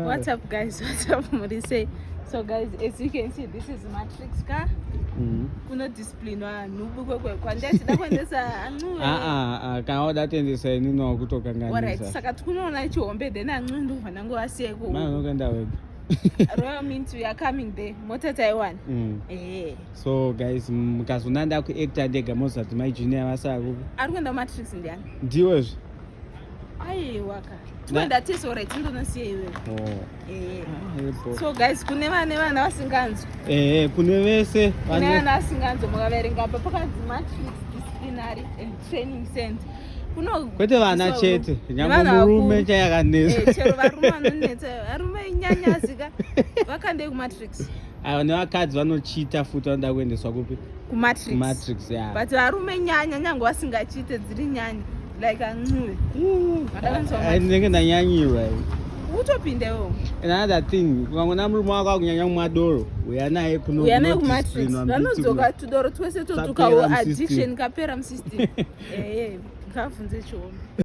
What's up, guys? What's up, Murise? So, guys, as you can see, this is Matrix car. Kuna discipline nubuko kwandeti dakwendesa ancu kana udatendesa inino kutoka nganisa. Alright, saka tukunoona chiombe then ancu ndovana ngo asiye ku. Mano kwenda wega. Royal means we are coming there. Mota Taiwan. So guys, mukazonanda ku actor ndega mozati my junior vasako. Ari kwenda Matrix ndiani? Ndiwezve. Ai waka. Twenda teso right ndonasiye iwe. So guys, kune vana vasinganzwi. Kune vese vana vasinganzwi mukaverenga apa pakadzi Matrix Disciplinary and Training Center. Kwete vana chete nyangwe murume chayakanesa. Chero varume vanonetsa varume inyanyazika vakande kuMatrix. Nevakadzi vanochita futi vanoda kuendeswa kupi? Kumatrix, yeah. But varume nyanya nyange vasingachite dziri nyanya like ancuwe. Ndenge ndanyanyiwa. Utopindewo. Another thing, ukangona murume wako akunyanya kumadoro, uya naye kuMatrix. Vanodzoka tudoro twese totukawo addiction kapera mu system. Ngavunze chiombe.